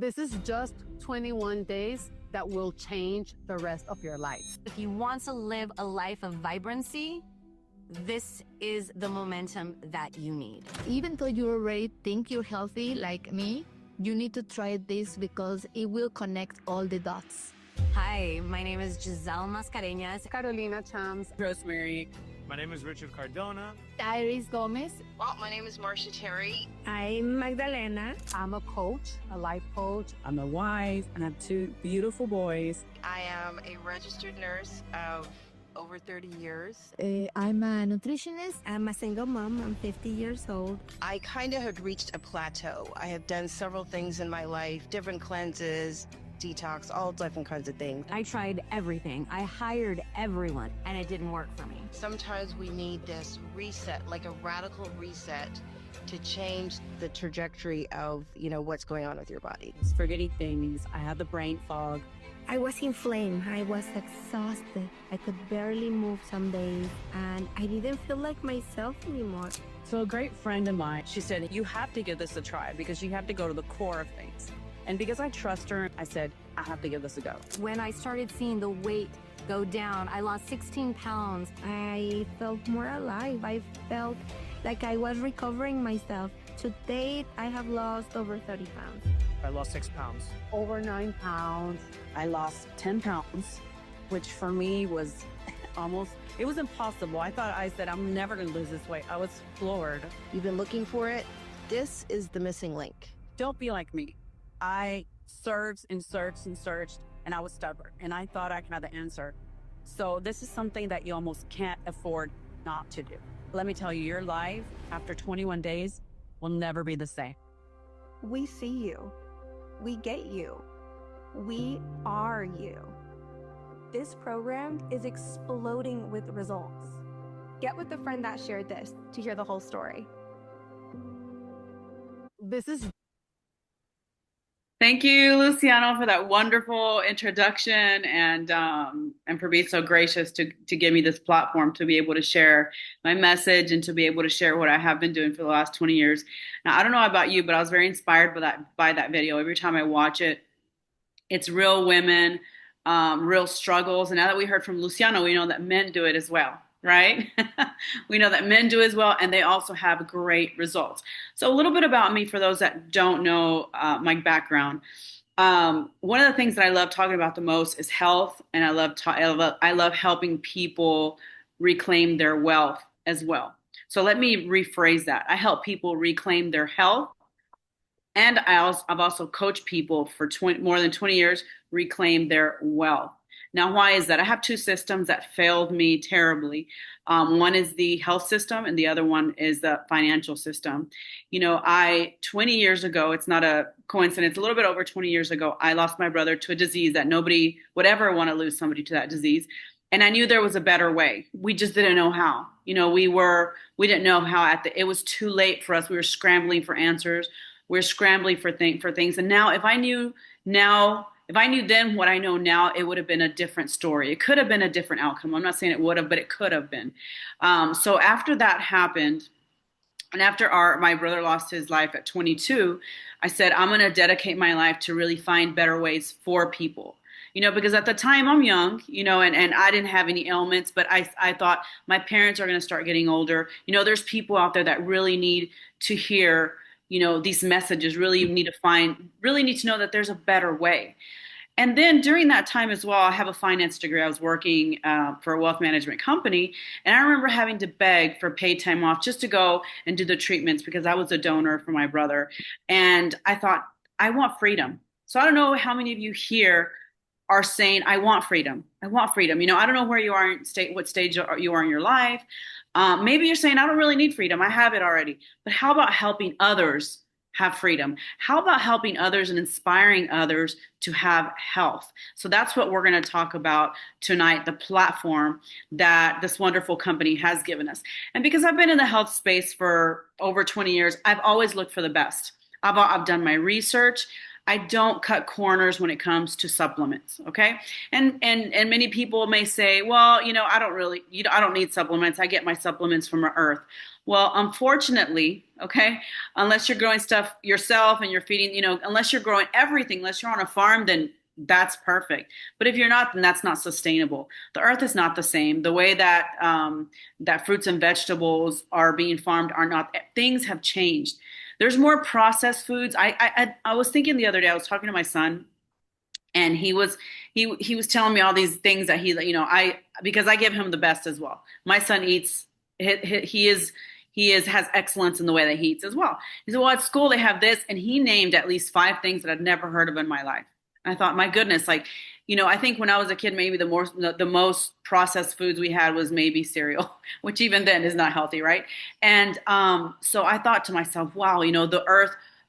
This is just 21 days that will change the rest of your life. If you want to live a life of vibrancy, this is the momentum that you need. Even though you already think you're healthy like me, you need to try this because it will connect all the dots. Hi, my name is Giselle Mascareñas. Carolina Chams. Rossmery. My name is Richard Cardona. Iris Gomez. Well, my name is Marcia Terry. I'm Magdalena. I'm a coach, a life coach. I'm a wife and I have 2 beautiful boys. I am a registered nurse of over 30 years. I'm a nutritionist. I'm a single mom. I'm 50 years old. I kind of had reached a plateau. I have done several things in my life, different cleanses, detox, all different kinds of things. I tried everything. I hired everyone, and it didn't work for me. Sometimes we need this reset, like a radical reset, to change the trajectory of, what's going on with your body. Forgetting things. I had the brain fog. I was inflamed. I was exhausted. I could barely move some days, and I didn't feel like myself anymore. So a great friend of mine, she said, you have to give this a try because you have to go to the core of things. And because I trust her, I said, I have to give this a go. When I started seeing the weight go down, I lost 16 pounds. I felt more alive. I felt like I was recovering myself. To date, I have lost over 30 pounds. I lost 6 pounds. Over 9 pounds. I lost 10 pounds, which for me was it was impossible. I said, I'm never going to lose this weight. I was floored. You've been looking for it. This is the missing link. Don't be like me. I searched and searched and searched, and I was stubborn, and I thought I could have the answer. So this is something that you almost can't afford not to do. Let me tell you, your life after 21 days will never be the same. We see you. We get you. We are you. This program is exploding with results. Get with the friend that shared this to hear the whole story. This is Thank you, Luciano, for that wonderful introduction and for being so gracious to give me this platform to be able to share my message and to be able to share what I have been doing for the last 20 years. Now, I don't know about you, but I was very inspired by that video. Every time I watch it, it's real women, real struggles. And now that we heard from Luciano, we know that men do it as well. Right? We know that men do as well, and they also have great results. So a little bit about me for those that don't know my background. One of the things that I love talking about the most is health, and I love helping people reclaim their wealth as well. So let me rephrase that. I help people reclaim their health, and I've also coached people for more than 20 years reclaim their wealth. Now, why is that? I have 2 systems that failed me terribly. One is the health system and the other one is the financial system. 20 years ago, it's not a coincidence, a little bit over 20 years ago, I lost my brother to a disease that nobody would ever want to lose somebody to that disease. And I knew there was a better way. We just didn't know how. We didn't know how it was too late for us. We were scrambling for answers. We were scrambling for things. And now, if I knew then what I know now, it would have been a different story. It could have been a different outcome. I'm not saying it would have, but it could have been. So after that happened, and after my brother lost his life at 22, I said, I'm going to dedicate my life to really find better ways for people. Because at the time I'm young, and I didn't have any ailments, but I thought my parents are going to start getting older. There's people out there that really need to hear these messages, really need to know that there's a better way. And then during that time as well, I have a finance degree. I was working for a wealth management company. And I remember having to beg for paid time off just to go and do the treatments because I was a donor for my brother. And I thought, I want freedom. So I don't know how many of you here are saying, I want freedom. I want freedom. I don't know where you are what stage you are in your life. Maybe you're saying, I don't really need freedom. I have it already. But how about helping others have freedom? How about helping others and inspiring others to have health? So that's what we're going to talk about tonight, the platform that this wonderful company has given us. And because I've been in the health space for over 20 years, I've always looked for the best. I've done my research. I don't cut corners when it comes to supplements. Okay. And many people may say, well, I don't need supplements. I get my supplements from earth. Well, unfortunately, okay, unless you're growing stuff yourself and you're feeding, unless you're growing everything, unless you're on a farm, then that's perfect. But if you're not, then that's not sustainable. The earth is not the same. The way that that fruits and vegetables are being farmed are not. Things have changed. There's more processed foods. I was thinking the other day. I was talking to my son, and he was telling me all these things that because I give him the best as well. My son eats. He has excellence in the way that he eats as well. He said, well, at school they have this, and he named at least 5 things that I'd never heard of in my life. And I thought, my goodness, I think when I was a kid, maybe the most processed foods we had was maybe cereal, which even then is not healthy, right? And so I thought to myself, wow,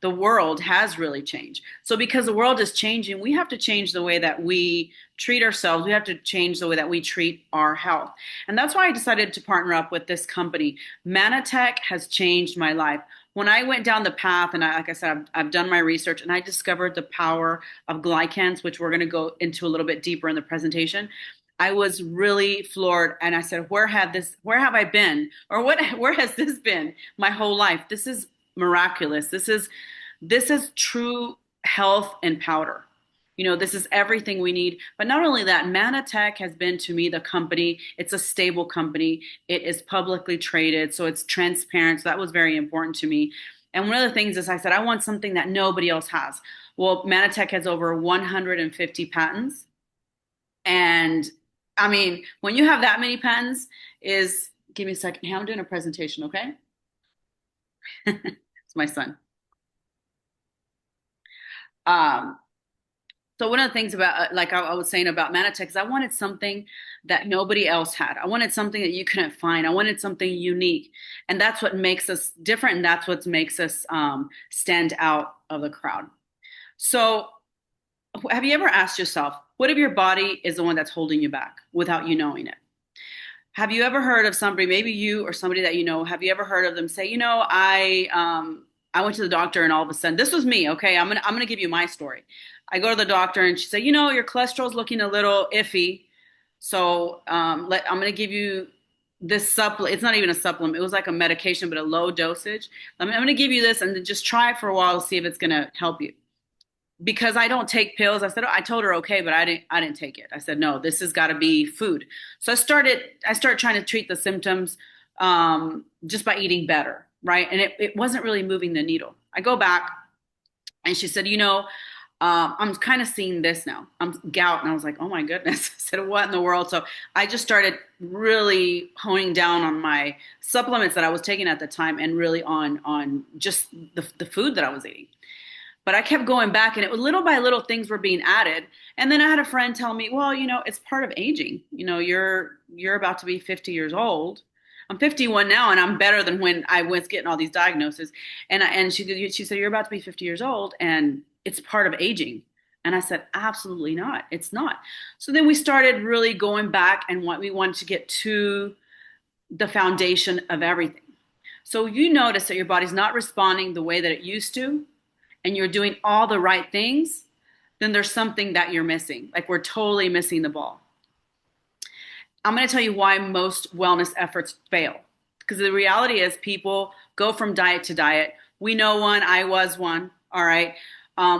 the world has really changed. So because the world is changing, we have to change the way that we treat ourselves. We have to change the way that we treat our health. And that's why I decided to partner up with this company. Manatech has changed my life. When I went down the path, and like I said, I've done my research, and I discovered the power of glycans, which we're going to go into a little bit deeper in the presentation. I was really floored, and I said, where have I been? Or where has this been my whole life? This is miraculous. This is true health and powder. This is everything we need. But not only that, Manatech has been to me the company. It's a stable company. It is publicly traded, so it's transparent. So that was very important to me. And one of the things is I said, I want something that nobody else has. Well, Manatech has over 150 patents. And I mean, when you have that many patents, give me a second. Hey, I'm doing a presentation, okay? It's my son. So one of the things about, like I was saying about Manatech, is I wanted something that nobody else had. I wanted something that you couldn't find. I wanted something unique. And that's what makes us different. And that's what makes us stand out of the crowd. So have you ever asked yourself, what if your body is the one that's holding you back without you knowing it? Have you ever heard of somebody, maybe you or somebody that you know, have you ever heard of them say, I went to the doctor and all of a sudden, this was me, okay? I'm gonna give you my story. I go to the doctor and she said, your cholesterol's looking a little iffy. So I'm going to give you this supplement. It's not even a supplement. It was like a medication, but a low dosage. I'm going to give you this and then just try it for a while to see if it's going to help you. Because I don't take pills. I told her, okay, but I didn't take it. I said, no, this has got to be food. So I started trying to treat the symptoms just by eating better. Right. And it wasn't really moving the needle. I go back and she said, I'm kind of seeing this now. I'm gout. And I was like, oh my goodness. I said, what in the world? So I just started really honing down on my supplements that I was taking at the time and really on just the food that I was eating. But I kept going back, and it was little by little things were being added. And then I had a friend tell me, well, it's part of aging. You're about to be 50 years old. I'm 51 now, and I'm better than when I was getting all these diagnoses. And she said, you're about to be 50 years old, and it's part of aging. And I said, absolutely not. It's not. So then we started really going back, and we wanted to get to the foundation of everything. So you notice that your body's not responding the way that it used to, and you're doing all the right things, then there's something that you're missing. Like we're totally missing the ball. I'm going to tell you why most wellness efforts fail. Because the reality is people go from diet to diet. We know one. I was one. All right.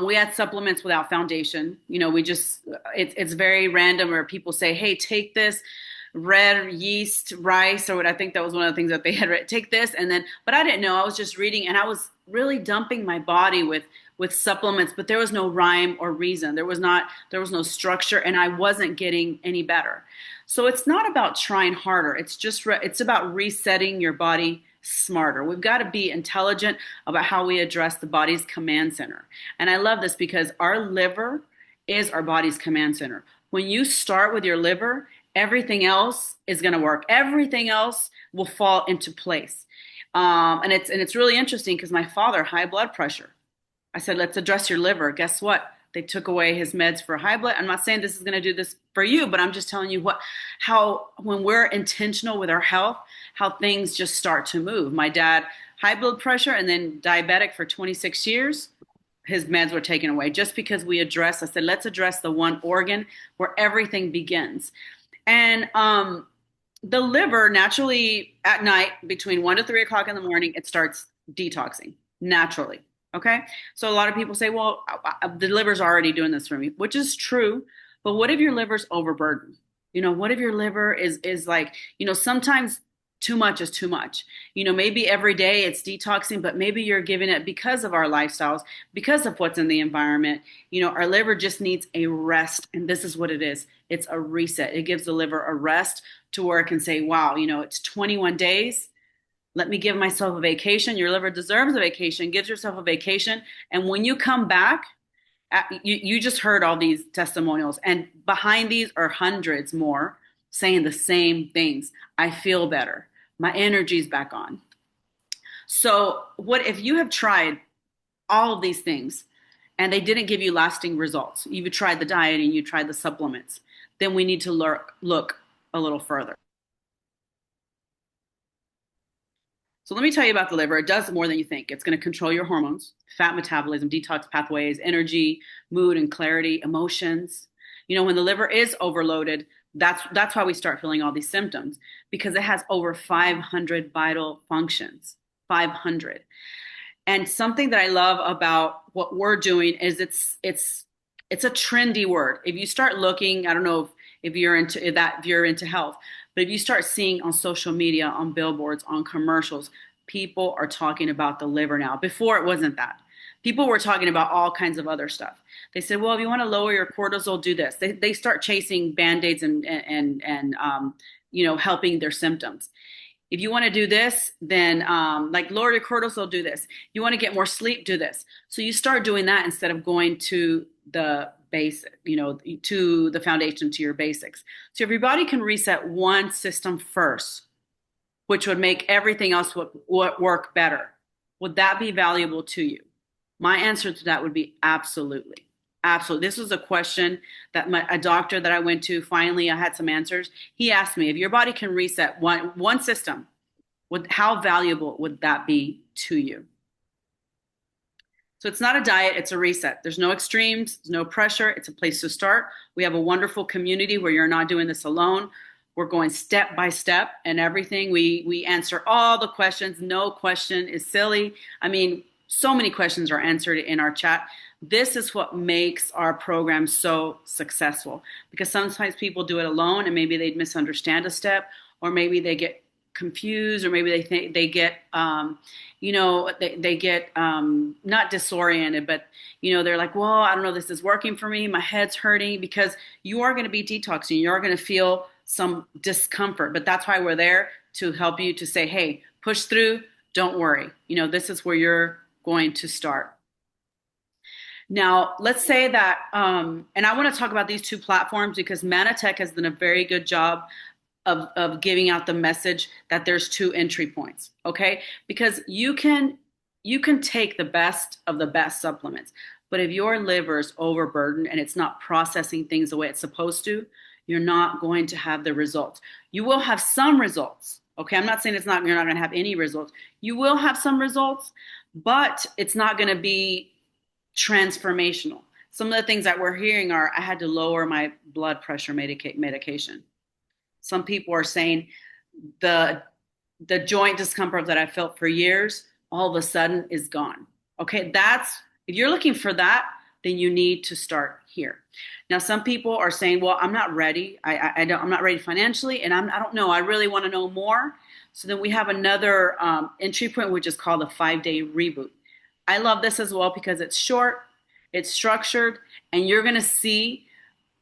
We had supplements without foundation. It's very random where people say, hey, take this red yeast rice, or what I think that was one of the things that they had read. Take this. But I didn't know. I was just reading, and I was really dumping my body with supplements, but there was no rhyme or reason. There was no structure, and I wasn't getting any better. So it's not about trying harder. It's about resetting your body smarter. We've got to be intelligent about how we address the body's command center. And I love this because our liver is our body's command center. When you start with your liver, everything else is going to work. Everything else will fall into place. And it's really interesting because my father, high blood pressure. I said, let's address your liver. Guess what? They took away his meds for high blood. I'm not saying this is going to do this for you, but I'm just telling you how when we're intentional with our health, how things just start to move. My dad, high blood pressure and then diabetic for 26 years. his meds were taken away, just because I said, let's address the one organ where everything begins. And the liver naturally at night between 1 to 3 o'clock in the morning, it starts detoxing naturally. Okay. So a lot of people say, well, the liver's already doing this for me, which is true. But what if your liver's overburdened? What if your liver is like, sometimes too much is too much. Maybe every day it's detoxing, but maybe you're giving it, because of our lifestyles, because of what's in the environment. Our liver just needs a rest. And this is what it is. It's a reset. It gives the liver a rest to where it can say, wow, it's 21 days. Let me give myself a vacation. Your liver deserves a vacation. Give yourself a vacation. And when you come back, you just heard all these testimonials. And behind these are hundreds more saying the same things. I feel better. My energy's back on. So what if you have tried all of these things and they didn't give you lasting results? You've tried the diet and you tried the supplements. Then we need to look a little further. So let me tell you about the liver. It does more than you think. It's going to control your hormones, fat metabolism, detox pathways, energy, mood and clarity, emotions. When the liver is overloaded, that's why we start feeling all these symptoms, because it has over 500 vital functions, 500. And something that I love about what we're doing is it's a trendy word. If you start looking, I don't know if you're into health, but if you start seeing on social media, on billboards, on commercials, people are talking about the liver now. Before it wasn't that. People were talking about all kinds of other stuff. They said, well, if you want to lower your cortisol, do this. They start chasing Band-Aids and helping their symptoms. If you want to do this, then like lower your cortisol, do this. You want to get more sleep, do this. So you start doing that instead of going to the basic, to the foundation, to your basics. So if your body can reset one system first, which would make everything else work better, would that be valuable to you? My answer to that would be absolutely. Absolutely. This was a question that a doctor that I went to, finally I had some answers. He asked me, if your body can reset one system, how valuable would that be to you? So it's not a diet, it's a reset. There's no extremes, there's no pressure. It's a place to start. We have a wonderful community where you're not doing this alone. We're going step by step and everything. We answer all the questions. No question is silly. I mean, so many questions are answered in our chat. This is what makes our program so successful, because sometimes people do it alone and maybe they'd misunderstand a step, or maybe they get confused, or maybe they think they get, they get not disoriented, but, they're like, well, I don't know, this is working for me. My head's hurting, because you are going to be detoxing. You are going to feel some discomfort, but that's why we're there, to help you, to say, hey, push through. Don't worry. This is where you're going to start. Now, let's say that, and I want to talk about these two platforms, because Manatech has done a very good job of giving out the message that there's two entry points, okay? Because you can take the best of the best supplements, but if your liver is overburdened and it's not processing things the way it's supposed to, you're not going to have the results. You will have some results, okay? I'm not saying you're not going to have any results. You will have some results, but it's not going to be transformational. Some of the things that we're hearing are, I had to lower my blood pressure medication. Some people are saying the joint discomfort that I felt for years, all of a sudden is gone. Okay, if you're looking for that, then you need to start here. Now, some people are saying, well, I'm not ready. I'm not ready financially, and I don't know. I really want to know more. So then we have another entry point, which is called the 5-day reboot. I love this as well, because it's short, it's structured, and you're going to see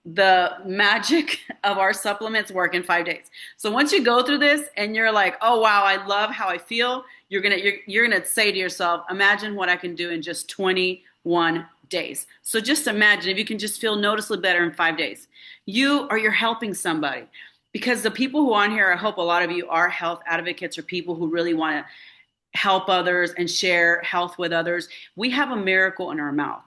the magic of our supplements work in 5 days. So once you go through this and you're like, oh, wow, I love how I feel, you're going to say to yourself, imagine what I can do in just 21 days. So just imagine if you can just feel noticeably better in 5 days. You're helping somebody, because the people who are on here, I hope a lot of you are health advocates, or people who really want to help others and share health with others. We have a miracle in our mouth.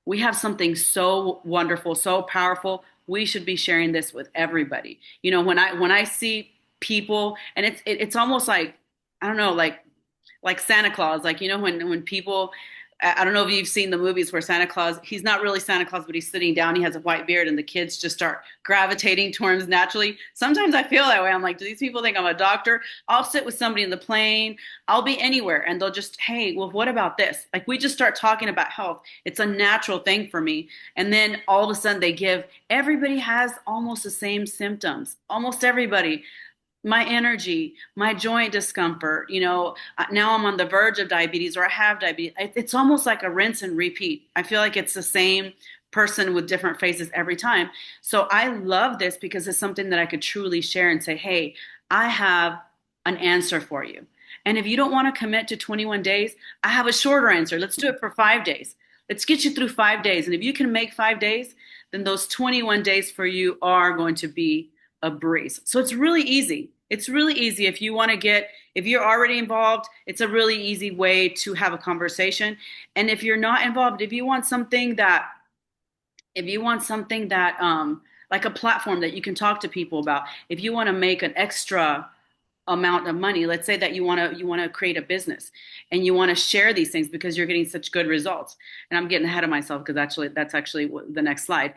We have something so wonderful, so powerful. We should be sharing this with everybody. When I see people, and it's almost like, I don't know, like Santa Claus, like, when people I don't know if you've seen the movies where Santa Claus, he's not really Santa Claus, but he's sitting down, he has a white beard, and the kids just start gravitating towards him naturally. Sometimes I feel that way. I'm like, do these people think I'm a doctor? I'll sit with somebody in the plane, I'll be anywhere, and they'll just, hey, well, what about this? Like, we just start talking about health. It's a natural thing for me. And then all of a sudden everybody has almost the same symptoms, almost everybody. My energy, my joint discomfort, now I'm on the verge of diabetes, or I have diabetes. It's almost like a rinse and repeat. I feel like it's the same person with different faces every time. So I love this because it's something that I could truly share and say, hey, I have an answer for you. And if you don't want to commit to 21 days, I have a shorter answer. Let's do it for 5 days. Let's get you through 5 days. And if you can make 5 days, then those 21 days for you are going to be a breeze. So it's really easy. It's really easy if you're already involved, it's a really easy way to have a conversation. And if you're not involved, if you want something that like a platform that you can talk to people about, if you want to make an extra amount of money, let's say that you want to create a business and you want to share these things because you're getting such good results. And I'm getting ahead of myself because that's actually the next slide.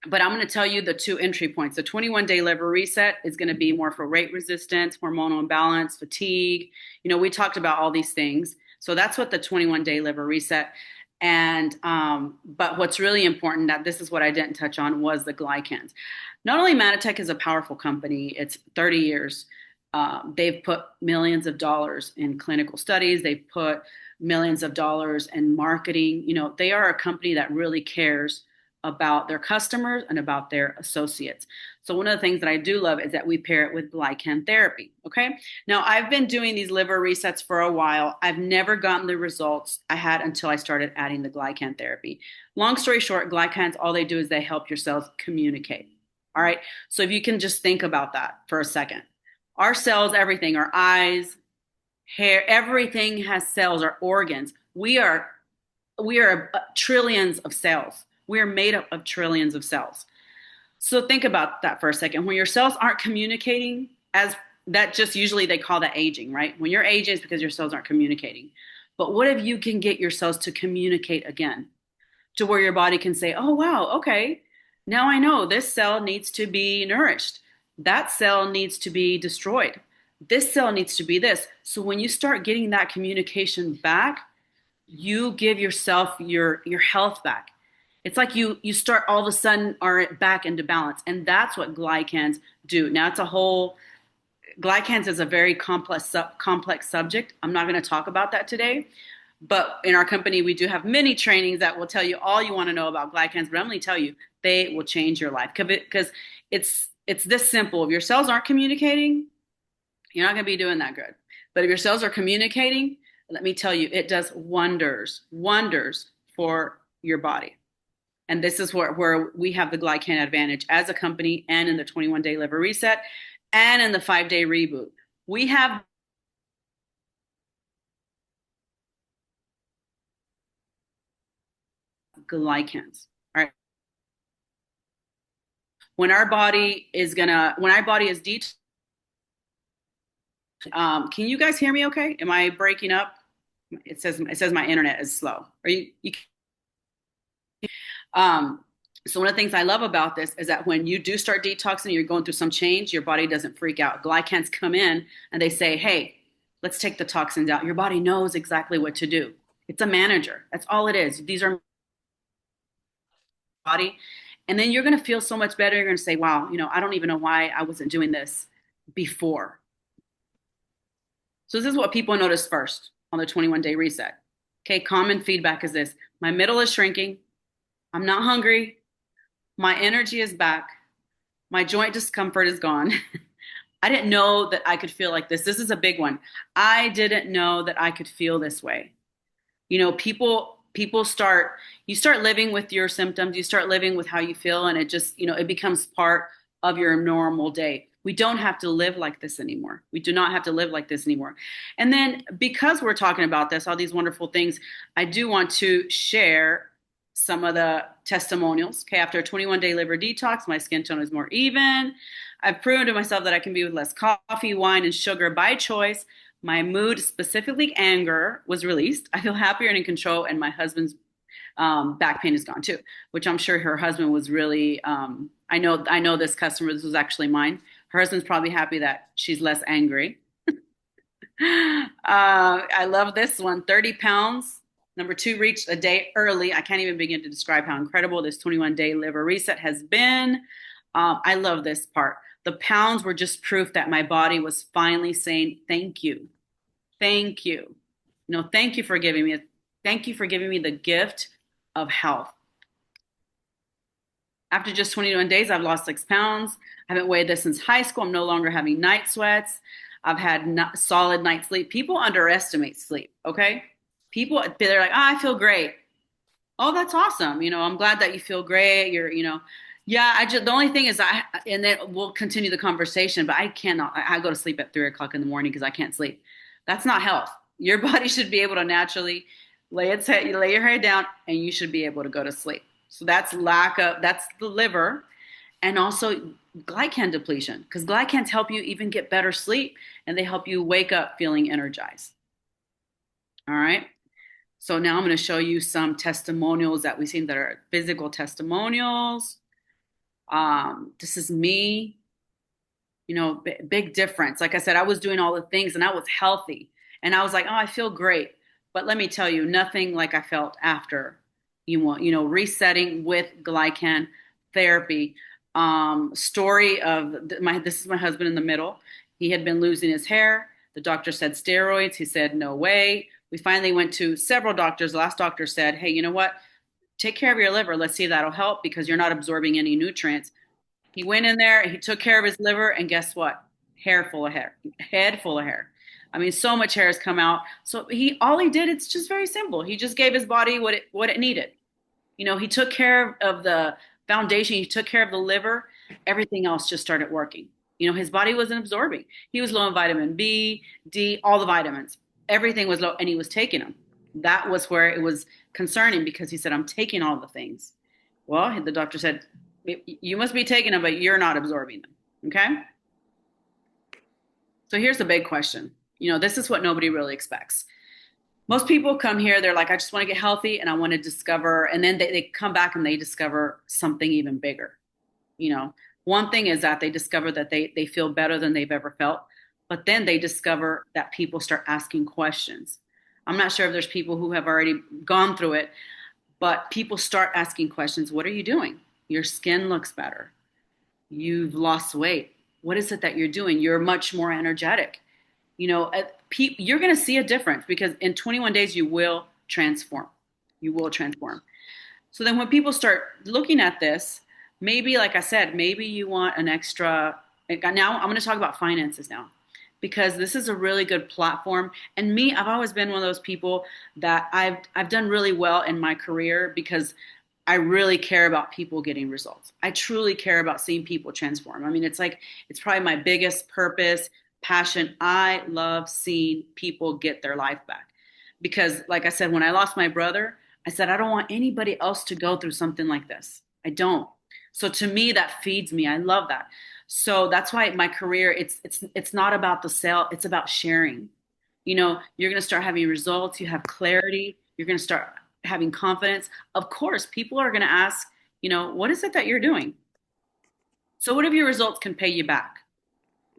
But I'm going to tell you the 2 entry points. The 21-day liver reset is going to be more for weight resistance, hormonal imbalance, fatigue. We talked about all these things. So that's what the 21-day liver reset. And but what's really important, that this is what I didn't touch on, was the glycans. Not only Manatech is a powerful company, it's 30 years. They've put millions of dollars in clinical studies. They've put millions of dollars in marketing. They are a company that really cares about their customers and about their associates. So one of the things that I do love is that we pair it with glycan therapy. Okay. Now I've been doing these liver resets for a while. I've never gotten the results I had until I started adding the glycan therapy. Long story short, glycans, all they do is they help your cells communicate. All right. So if you can just think about that for a second, our cells, everything, our eyes, hair, everything has cells, our organs. We are trillions of cells. We are made up of trillions of cells. So think about that for a second. When your cells aren't communicating, as that, just usually they call that aging, right? When you're aging, it's because your cells aren't communicating. But what if you can get your cells to communicate again, to where your body can say, oh, wow, okay, now I know this cell needs to be nourished. That cell needs to be destroyed. This cell needs to be this. So when you start getting that communication back, you give yourself your health back. It's like you start all of a sudden are back into balance. And that's what glycans do. Now glycans is a very complex subject. I'm not going to talk about that today. But in our company, we do have many trainings that will tell you all you want to know about glycans. But I'm going to tell you, they will change your life. Because it's this simple. If your cells aren't communicating, you're not going to be doing that good. But if your cells are communicating, let me tell you, it does wonders for your body. And this is where we have the glycan advantage as a company, and in the 21-day liver reset and in the 5-day reboot. We have glycans. All right. When our body is detox, can you guys hear me okay? Am I breaking up? It says my internet is slow. Are you so one of the things I love about this is that when you do start detoxing, you're going through some change, your body doesn't freak out. Glycans come in and they say, hey, let's take the toxins out. Your body knows exactly what to do. It's a manager. That's all it is. These are body. And then you're going to feel so much better. You're going to say, wow, I don't even know why I wasn't doing this before. So this is what people notice first on the 21-day reset. Okay, common feedback is this. My middle is shrinking. I'm not hungry. My energy is back. My joint discomfort is gone. I didn't know that I could feel like this. This is a big one. I didn't know that I could feel this way. You start living with your symptoms. You start living with how you feel, and it just, it becomes part of your normal day. We don't have to live like this anymore. We do not have to live like this anymore. And then because we're talking about this, all these wonderful things, I do want to share some of the testimonials. Okay, after a 21-day liver detox, my skin tone is more even. I've proven to myself that I can be with less coffee, wine, and sugar by choice. My mood, specifically anger, was released. I feel happier and in control, and my husband's back pain is gone too, which I'm sure her husband was really. I know this customer. This was actually mine. Her husband's probably happy that she's less angry. I love this one. 30 pounds. Number 2, reached a day early. I can't even begin to describe how incredible this 21-day liver reset has been. I love this part. The pounds were just proof that my body was finally saying, thank you. Thank you. Thank you for giving me the gift of health. After just 21 days, I've lost 6 pounds. I haven't weighed this since high school. I'm no longer having night sweats. I've had solid night's sleep. People underestimate sleep, okay? They're like, I feel great. Oh, that's awesome. I'm glad that you feel great. Yeah, the only thing is and then we'll continue the conversation, but I cannot, I go to sleep at 3 o'clock in the morning because I can't sleep. That's not health. Your body should be able to naturally lay your head down and you should be able to go to sleep. So that's the liver, and also glycan depletion, because glycans help you even get better sleep and they help you wake up feeling energized. All right. So now I'm going to show you some testimonials that we've seen that are physical testimonials. This is me, big difference. Like I said, I was doing all the things and I was healthy and I was like, oh, I feel great. But let me tell you, nothing like I felt after resetting with glycan therapy. Story of this is my husband in the middle. He had been losing his hair. The doctor said steroids. He said, no way. We finally went to several doctors. The last doctor said, hey, you know what? Take care of your liver. Let's see if that'll help because you're not absorbing any nutrients. He went in there, he took care of his liver, and guess what? Head full of hair. I mean, so much hair has come out. So all he did, it's just very simple. He just gave his body what it needed. He took care of the foundation. He took care of the liver. Everything else just started working. His body wasn't absorbing. He was low in vitamin B, D, all the vitamins. Everything was low, and he was taking them. That was where it was concerning because he said, I'm taking all the things. Well, the doctor said, you must be taking them, but you're not absorbing them. Okay? So here's the big question. This is what nobody really expects. Most people come here, they're like, I just want to get healthy and I want to discover, and then they come back and they discover something even bigger. One thing is that they discover that they feel better than they've ever felt, but then they discover that people start asking questions. I'm not sure if there's people who have already gone through it, but people start asking questions. What are you doing? Your skin looks better. You've lost weight. What is it that you're doing? You're much more energetic. You're going to see a difference because in 21 days, you will transform. You will transform. So then when people start looking at this, maybe, like I said, maybe you want an extra. Now I'm going to talk about finances now, because this is a really good platform. And me, I've always been one of those people that I've done really well in my career because I really care about people getting results. I truly care about seeing people transform. I mean, it's probably my biggest purpose, passion. I love seeing people get their life back. Because like I said, when I lost my brother, I said, I don't want anybody else to go through something like this. I don't. So to me, that feeds me. I love that. So that's why my career, it's not about the sale. It's about sharing. You're going to start having results. You have clarity. You're going to start having confidence. Of course, people are going to ask, what is it that you're doing? So what if your results can pay you back?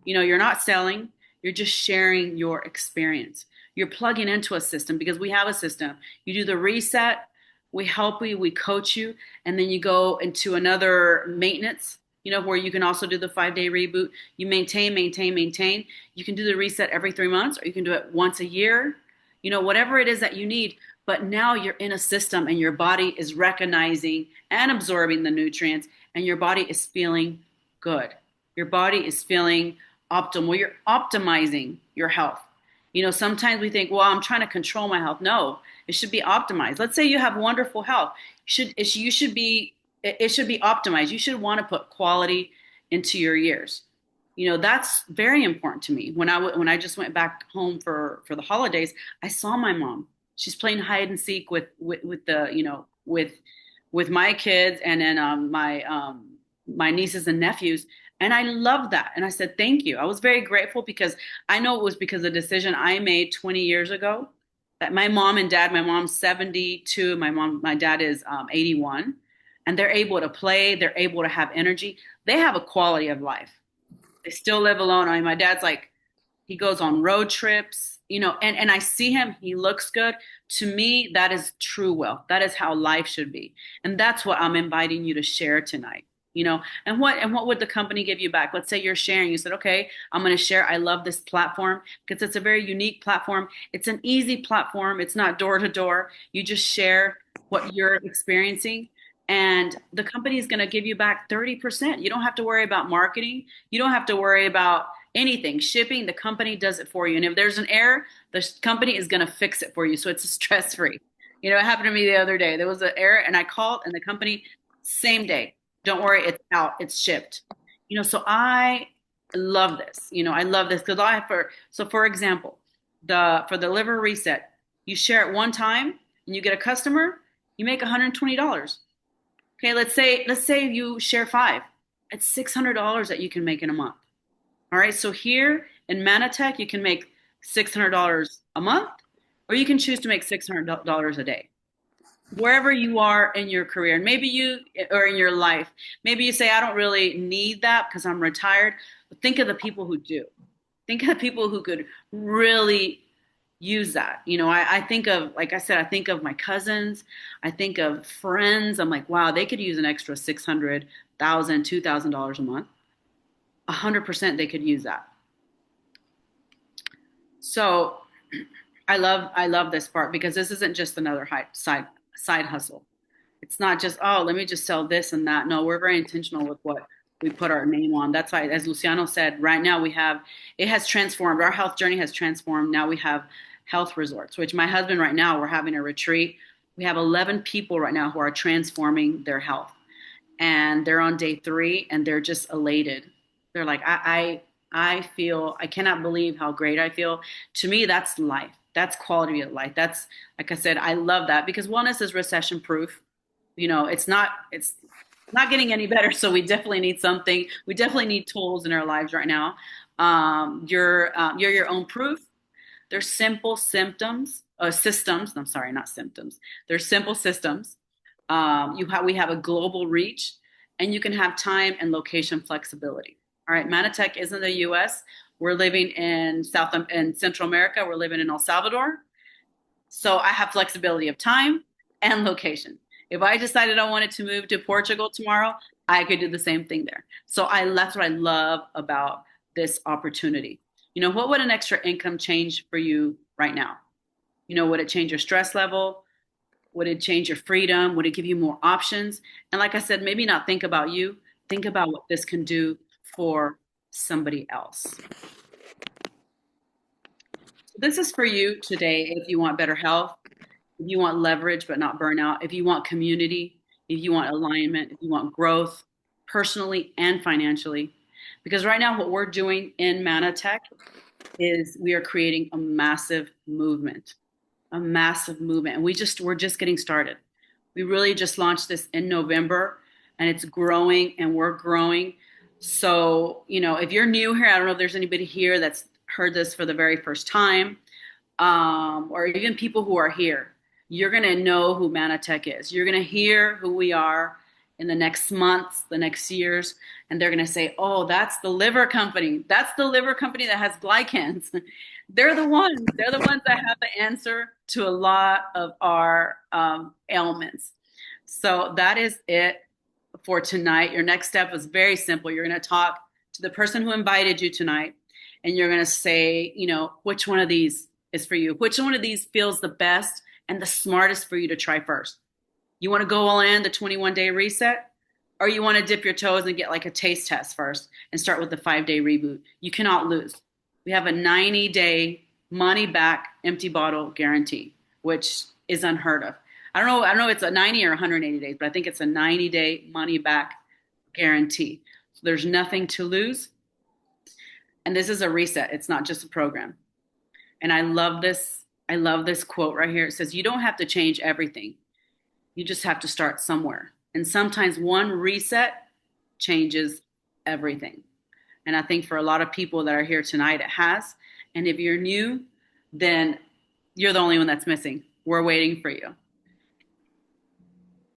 You're not selling. You're just sharing your experience. You're plugging into a system because we have a system. You do the reset. We help you. We coach you. And then you go into another maintenance, where you can also do the 5-day reboot. You maintain. You can do the reset every 3 months, or you can do it once a year, whatever it is that you need. But now you're in a system and your body is recognizing and absorbing the nutrients and your body is feeling good. Your body is feeling optimal. You're optimizing your health. Sometimes we think, well, I'm trying to control my health. No, it should be optimized. Let's say you have wonderful health. It should be optimized. You should want to put quality into your years. That's very important to me. When I just went back home for the holidays, I saw my mom. She's playing hide and seek with my kids, and then my nieces and nephews. And I love that. And I said, thank you. I was very grateful because I know it was because of the decision I made 20 years ago that my mom and dad, my mom's 72, my dad is 81, and they're able to play, they're able to have energy. They have a quality of life. They still live alone. I mean, my dad's like, he goes on road trips, and I see him, he looks good. To me, that is true wealth. That is how life should be. And that's what I'm inviting you to share tonight. And what would the company give you back? Let's say you're sharing. You said, okay, I'm going to share. I love this platform because it's a very unique platform. It's an easy platform. It's not door to door. You just share what you're experiencing. And the company is going to give you back 30%. You don't have to worry about marketing. You don't have to worry about anything. Shipping, the company does it for you. And if there's an error, the company is going to fix it for you. So it's stress free. It happened to me the other day. There was an error and I called and the company, same day. Don't worry, it's out, it's shipped. So I love this. I love this because for example, for the liver reset, you share it one time and you get a customer, you make $120. Okay, let's say you share 5. It's $600 that you can make in a month. All right, so here in Manatech, you can make $600 a month, or you can choose to make $600 a day. Wherever you are in your career, and or in your life, maybe you say, I don't really need that because I'm retired. But think of the people who do. Think of the people who could really use that. I think of, like I said, I think of my cousins. I think of friends. I'm like, wow, they could use an extra $600,000, $2,000 a month. 100% they could use that. So I love this part because this isn't just another side hustle. It's not just, oh, let me just sell this and that. No, we're very intentional with what we put our name on. That's why, as Luciano said, right now it has transformed. Our health journey has transformed. Now we have health resorts, which my husband right now, we're having a retreat. We have 11 people right now who are transforming their health. And they're on day 3 and they're just elated. They're like, I cannot believe how great I feel. To me, that's life. That's quality of life. That's, like I said, I love that because wellness is recession proof. It's not getting any better. So we definitely need something. We definitely need tools in our lives right now. You're your own proof. There's simple systems. I'm sorry, not symptoms. There's simple systems. We have a global reach, and you can have time and location flexibility. All right, Manatech is in the U.S. We're living in Central America. We're living in El Salvador. So I have flexibility of time and location. If I decided I wanted to move to Portugal tomorrow, I could do the same thing there. So that's what I love about this opportunity. What would an extra income change for you right now? Would it change your stress level? Would it change your freedom? Would it give you more options? And like I said, maybe not think about you. Think about what this can do for somebody else. This is for you today if you want better health, if you want leverage but not burnout, if you want community, if you want alignment, if you want growth personally and financially. Because right now what we're doing in Manatech is we are creating a massive movement. And we're just getting started. We really just launched this in November and it's growing and we're growing. So, if you're new here, I don't know if there's anybody here that's heard this for the very first time, or even people who are here, you're going to know who Manatech is. You're going to hear who we are in the next months, the next years, and they're going to say, oh, that's the liver company. That's the liver company that has glycans. They're the ones that have the answer to a lot of our ailments. So that is it for tonight. Your next step is very simple. You're going to talk to the person who invited you tonight, and you're going to say, which one of these is for you? Which one of these feels the best and the smartest for you to try first? You want to go all in the 21-day reset, or you want to dip your toes and get like a taste test first and start with the 5-day reboot? You cannot lose. We have a 90-day money back empty bottle guarantee, which is unheard of. I don't know if it's a 90 or 180 days, but I think it's a 90-day money back guarantee. So there's nothing to lose. And this is a reset. It's not just a program. And I love this quote right here. It says, you don't have to change everything. You just have to start somewhere. And sometimes one reset changes everything. And I think for a lot of people that are here tonight, it has. And if you're new, then you're the only one that's missing. We're waiting for you.